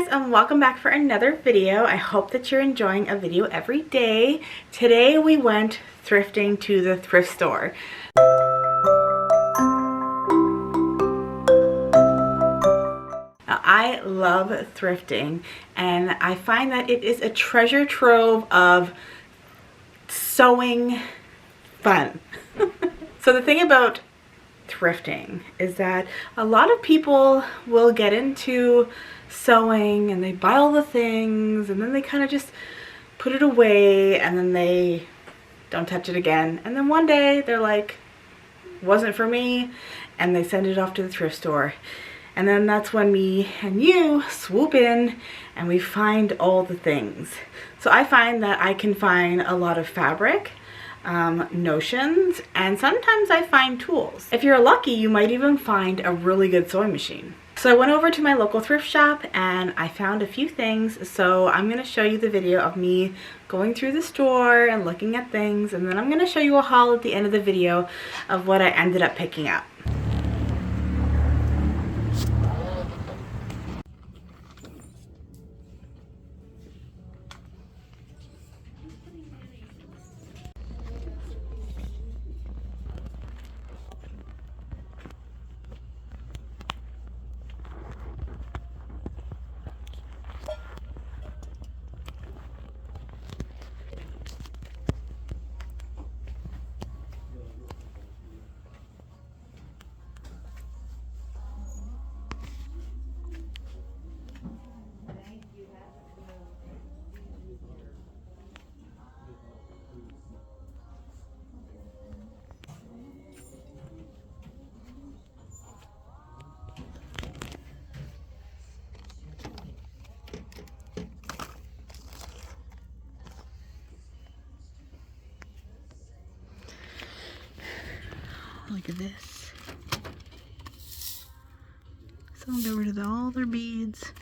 guys, and welcome back for another video. I hope that you're enjoying a video every day. Today we went thrifting to the thrift store. Now, I love thrifting, and I find that it is a treasure trove of sewing fun. So the thing about thrifting is that a lot of people will get into sewing and they buy all the things and then they kind of just put it away and then they don't touch it again, and then one day they're like, wasn't for me, and they send it off to the thrift store, and then that's when me and you swoop in and we find all the things. So I find that I can find a lot of fabric, notions, and sometimes I find tools. If you're lucky, you might even find a really good sewing machine. So I went over to my local thrift shop and I found a few things, so I'm going to show you the video of me going through the store and looking at things, and then I'm going to show you a haul at the end of the video of what I ended up picking up. Look at this. Someone got rid of all their beads.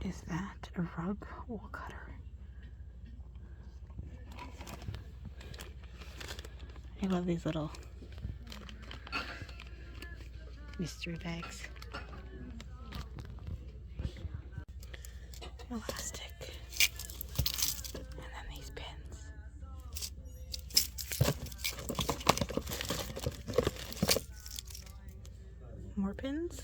Is that a rug wool cutter? I love these little mystery bags. Elastic. And then these pins. More pins.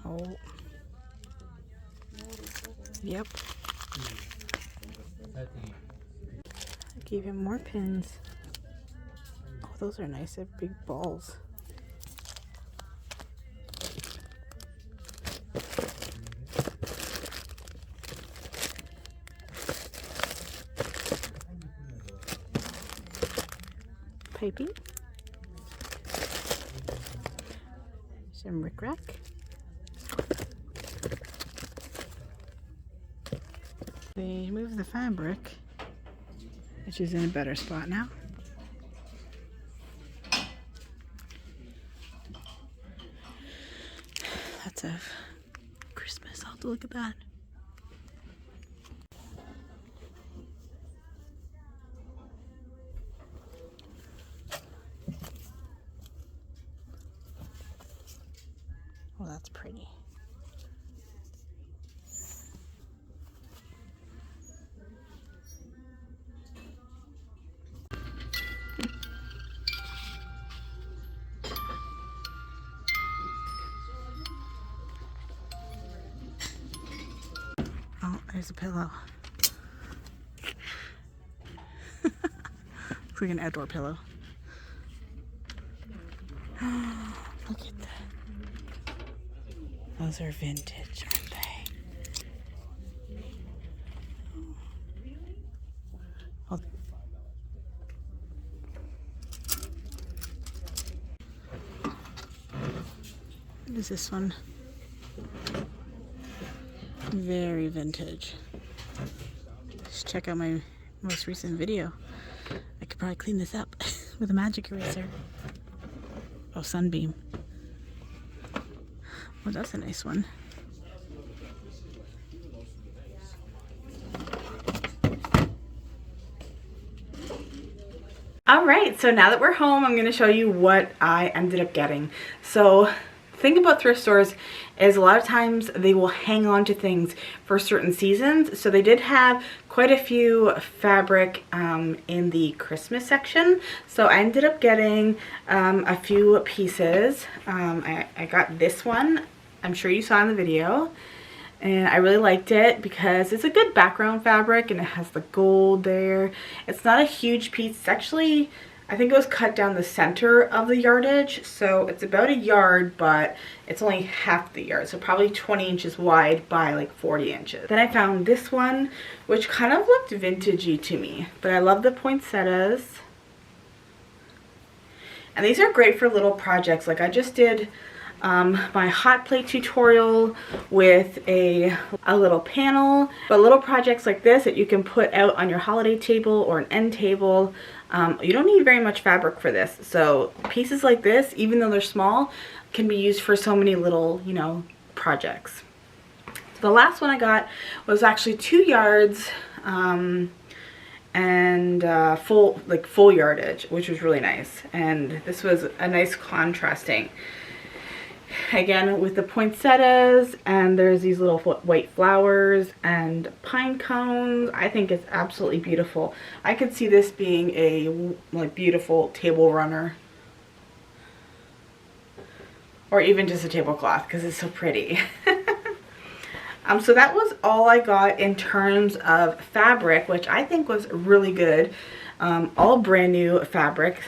Oh. Yep. I gave him more pins. Oh, those are nice. They have big balls. Piping. Some rickrack. They moved the fabric, which is in a better spot now. Lots of Christmas. I'll have to look at that. Oh, that's pretty. Oh, there's a pillow. Looks like an outdoor pillow. Look at that. Those are vintage, aren't they? What is this one? Very vintage. Just check out my most recent video. I could probably clean this up with a magic eraser. Oh, Sunbeam. Oh, that's a nice one. All right, so now that we're home, I'm going to show you what I ended up getting. So the thing about thrift stores is a lot of times they will hang on to things for certain seasons. So they did have quite a few fabric in the Christmas section. So I ended up getting a few pieces. I got this one. I'm sure you saw in the video. And I really liked it because it's a good background fabric and it has the gold there. It's not a huge piece. It's actually, I think it was cut down the center of the yardage. So it's about a yard, but it's only half the yard. So probably 20 inches wide by like 40 inches. Then I found this one, which kind of looked vintagey to me. But I love the poinsettias. And these are great for little projects. Like I just did my hot plate tutorial with a little panel, but little projects like this that you can put out on your holiday table or an end table, you don't need very much fabric for this. So pieces like this, even though they're small, can be used for so many little, you know, projects. So the last one I got was actually 2 yards and full yardage, which was really nice. And this was a nice contrasting. Again, with the poinsettias, and there's these little white flowers and pine cones. I think it's absolutely beautiful. I could see this being a like beautiful table runner, or even just a tablecloth because it's so pretty. So that was all I got in terms of fabric, which I think was really good. All brand new fabric.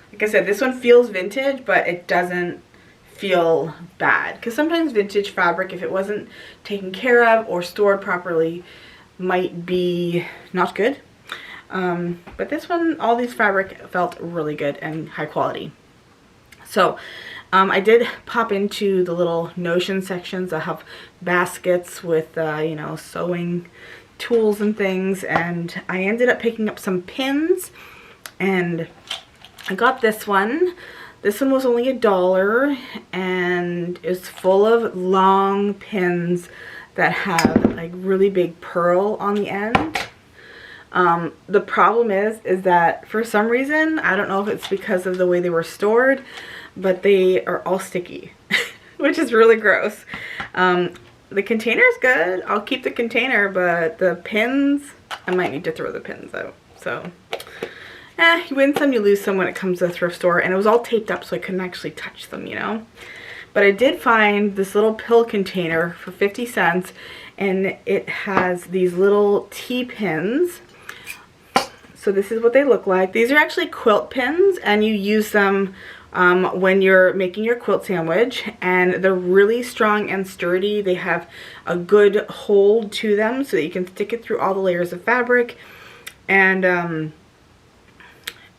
Like I said, this one feels vintage, but it doesn't feel bad. Because sometimes vintage fabric, if it wasn't taken care of or stored properly, might be not good. But this one, all these fabric felt really good and high quality. So I did pop into the little Notion sections that have baskets with, you know, sewing tools and things. And I ended up picking up some pins, and I got this one. This one was only $1, and it's full of long pins that have like really big pearl on the end. The problem is that for some reason, I don't know if it's because of the way they were stored, but they are all sticky, which is really gross. The container is good. I'll keep the container, but the pins, I might need to throw the pins out. So you win some, you lose some when it comes to a thrift store. And it was all taped up so I couldn't actually touch them, you know. But I did find this little pill container for 50 cents. And it has these little T-pins. So this is what they look like. These are actually quilt pins, and you use them when you're making your quilt sandwich. And they're really strong and sturdy. They have a good hold to them so that you can stick it through all the layers of fabric.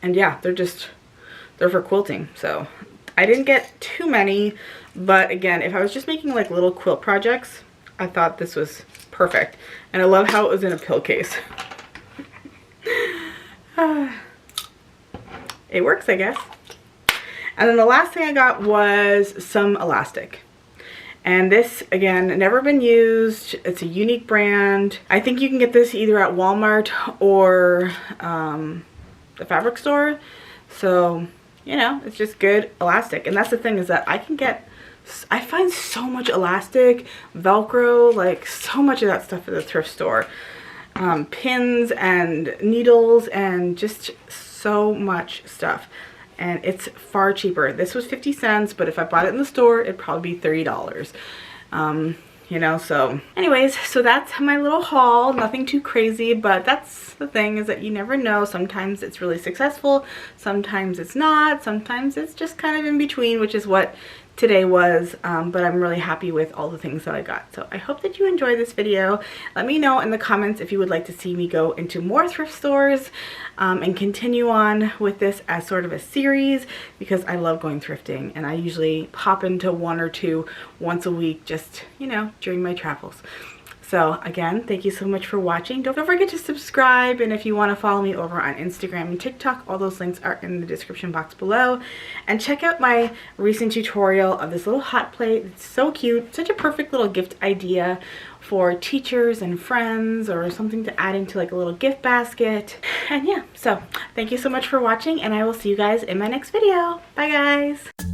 And yeah, they're for quilting. So I didn't get too many, but again, if I was just making like little quilt projects, I thought this was perfect. And I love how it was in a pill case. It works, I guess. And then the last thing I got was some elastic. And this, again, never been used. It's a unique brand. I think you can get this either at Walmart or the fabric store. So, you know, it's just good elastic. And that's the thing, is that I find so much elastic, Velcro, like so much of that stuff at the thrift store. Pins and needles and just so much stuff. And it's far cheaper. This was 50 cents, but if I bought it in the store, it'd probably be $30. You know, so anyways, so that's my little haul. Nothing too crazy, but that's the thing, is that you never know. Sometimes it's really successful, sometimes it's not, sometimes it's just kind of in between, which is what today was, but I'm really happy with all the things that I got. So I hope that you enjoyed this video. Let me know in the comments if you would like to see me go into more thrift stores and continue on with this as sort of a series, because I love going thrifting and I usually pop into one or two once a week, just, you know, during my travels. So again, thank you so much for watching. Don't forget to subscribe, and if you want to follow me over on Instagram and TikTok, all those links are in the description box below. And check out my recent tutorial of this little hot plate. It's so cute, such a perfect little gift idea for teachers and friends, or something to add into like a little gift basket. And yeah, so thank you so much for watching, and I will see you guys in my next video. Bye guys.